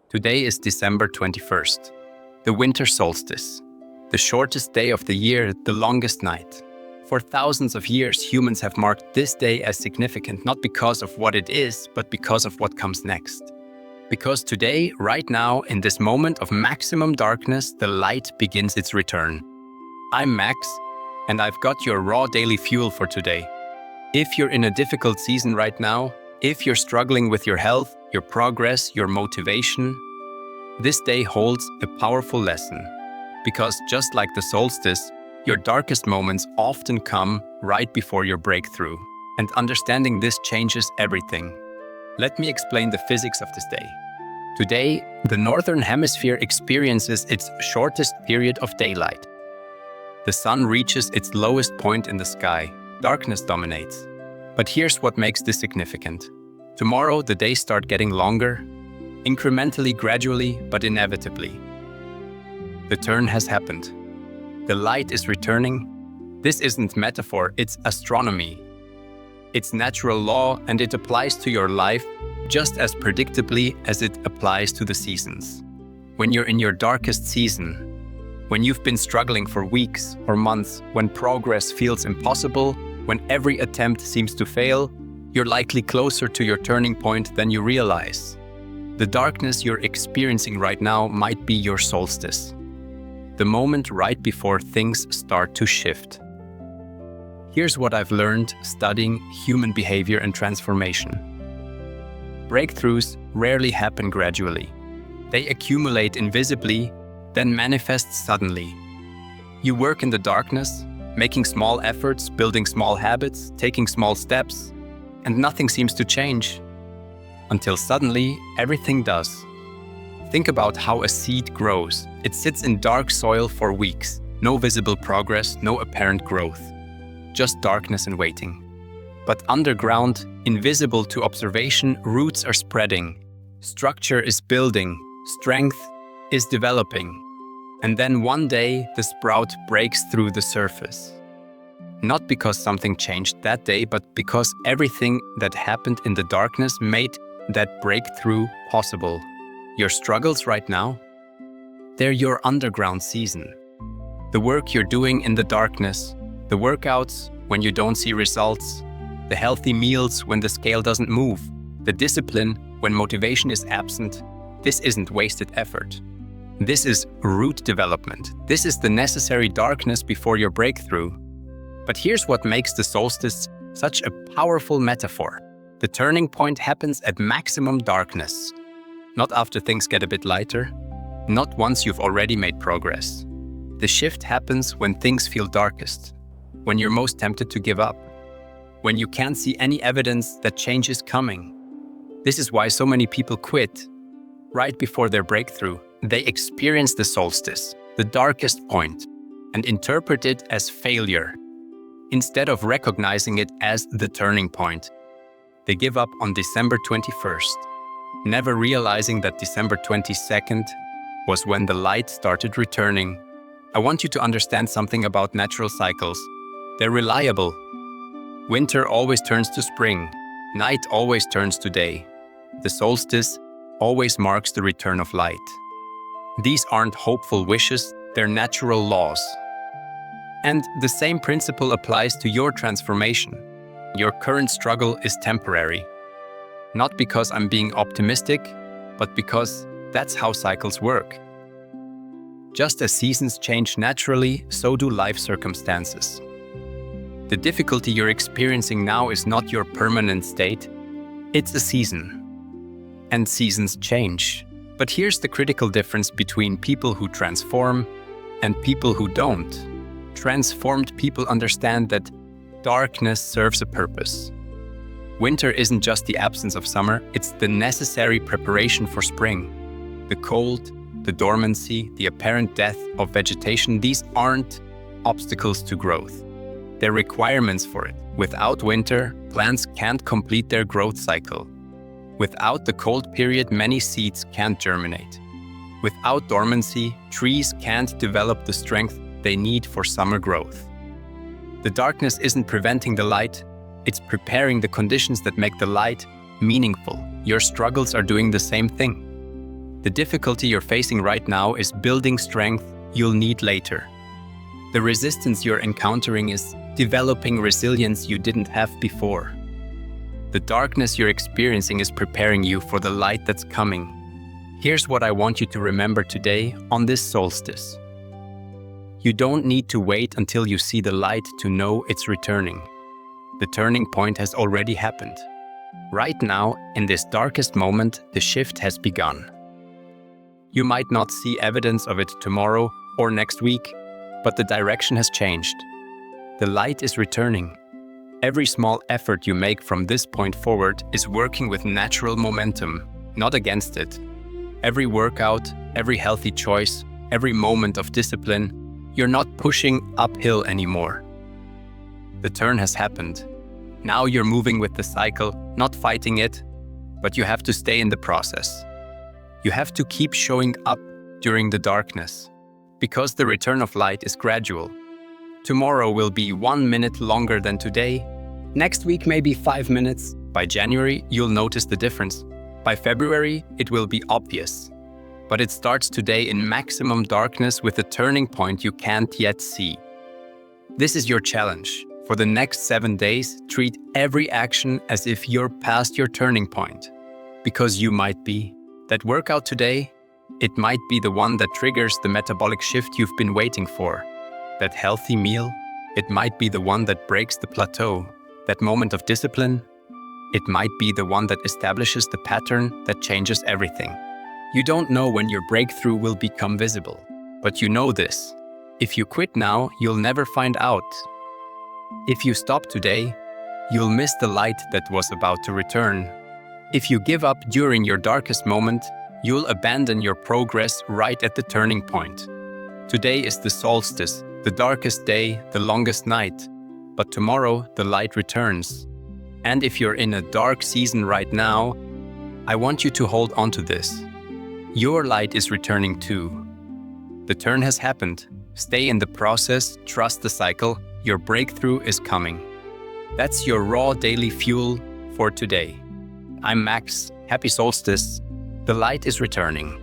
Today is December 21st, the Winter Solstice, the shortest day of the year, the longest night. For thousands of years, humans have marked this day as significant not because of what it is, but because of what comes next. Because today, right now, in this moment of maximum darkness, the light begins its return. I'm Max, and I've got your raw daily fuel for today. If you're in a difficult season right now, if you're struggling with your health, your progress, your motivation, this day holds a powerful lesson. Because just like the solstice, your darkest moments often come right before your breakthrough. And understanding this changes everything. Let me explain the physics of this day. Today, the Northern Hemisphere experiences its shortest period of daylight. The sun reaches its lowest point in the sky. Darkness dominates. But here's what makes this significant. Tomorrow, the days start getting longer, incrementally, gradually, but inevitably. The turn has happened. The light is returning. This isn't metaphor, it's astronomy. It's natural law, and it applies to your life just as predictably as it applies to the seasons. When you're in your darkest season, when you've been struggling for weeks or months, when progress feels impossible, when every attempt seems to fail, you're likely closer to your turning point than you realize. The darkness you're experiencing right now might be your solstice, the moment right before things start to shift. Here's what I've learned studying human behavior and transformation. Breakthroughs rarely happen gradually. They accumulate invisibly, then manifest suddenly. You work in the darkness, making small efforts, building small habits, taking small steps, and nothing seems to change. Until suddenly, everything does. Think about how a seed grows. It sits in dark soil for weeks. No visible progress, no apparent growth. Just darkness and waiting. But underground, invisible to observation, roots are spreading. Structure is building. Strength is developing. And then one day, the sprout breaks through the surface. Not because something changed that day, but because everything that happened in the darkness made that breakthrough possible. Your struggles right now? They're your underground season. The work you're doing in the darkness, the workouts when you don't see results, the healthy meals when the scale doesn't move, the discipline when motivation is absent, this isn't wasted effort. This is root development. This is the necessary darkness before your breakthrough. But here's what makes the solstice such a powerful metaphor. The turning point happens at maximum darkness. Not after things get a bit lighter, not once you've already made progress. The shift happens when things feel darkest, when you're most tempted to give up, when you can't see any evidence that change is coming. This is why so many people quit right before their breakthrough. They experience the solstice, the darkest point, and interpret it as failure, instead of recognizing it as the turning point. They give up on December 21st, never realizing that December 22nd was when the light started returning. I want you to understand something about natural cycles. They're reliable. Winter always turns to spring. Night always turns to day. The solstice always marks the return of light. These aren't hopeful wishes, they're natural laws. And the same principle applies to your transformation. Your current struggle is temporary. Not because I'm being optimistic, but because that's how cycles work. Just as seasons change naturally, so do life circumstances. The difficulty you're experiencing now is not your permanent state, it's a season. And seasons change. But here's the critical difference between people who transform and people who don't. Transformed people understand that darkness serves a purpose. Winter isn't just the absence of summer, it's the necessary preparation for spring. The cold, the dormancy, the apparent death of vegetation, these aren't obstacles to growth. They're requirements for it. Without winter, plants can't complete their growth cycle. Without the cold period, many seeds can't germinate. Without dormancy, trees can't develop the strength they need for summer growth. The darkness isn't preventing the light, it's preparing the conditions that make the light meaningful. Your struggles are doing the same thing. The difficulty you're facing right now is building strength you'll need later. The resistance you're encountering is developing resilience you didn't have before. The darkness you're experiencing is preparing you for the light that's coming. Here's what I want you to remember today on this solstice. You don't need to wait until you see the light to know it's returning. The turning point has already happened. Right now, in this darkest moment, the shift has begun. You might not see evidence of it tomorrow or next week, but the direction has changed. The light is returning. Every small effort you make from this point forward is working with natural momentum, not against it. Every workout, every healthy choice, every moment of discipline, you're not pushing uphill anymore. The turn has happened. Now you're moving with the cycle, not fighting it, but you have to stay in the process. You have to keep showing up during the darkness, because the return of light is gradual. Tomorrow will be 1 minute longer than today. Next week maybe 5 minutes. By January, you'll notice the difference. By February, it will be obvious. But it starts today in maximum darkness with a turning point you can't yet see. This is your challenge. For the next 7 days, treat every action as if you're past your turning point. Because you might be. That workout today, it might be the one that triggers the metabolic shift you've been waiting for. That healthy meal, it might be the one that breaks the plateau. That moment of discipline, it might be the one that establishes the pattern that changes everything. You don't know when your breakthrough will become visible, but you know this. If you quit now, you'll never find out. If you stop today, you'll miss the light that was about to return. If you give up during your darkest moment, you'll abandon your progress right at the turning point. Today is the solstice, the darkest day, the longest night. But tomorrow, the light returns. And if you're in a dark season right now, I want you to hold on to this. Your light is returning too. The turn has happened. Stay in the process, trust the cycle, your breakthrough is coming. That's your raw daily fuel for today. I'm Max. Happy solstice. The light is returning.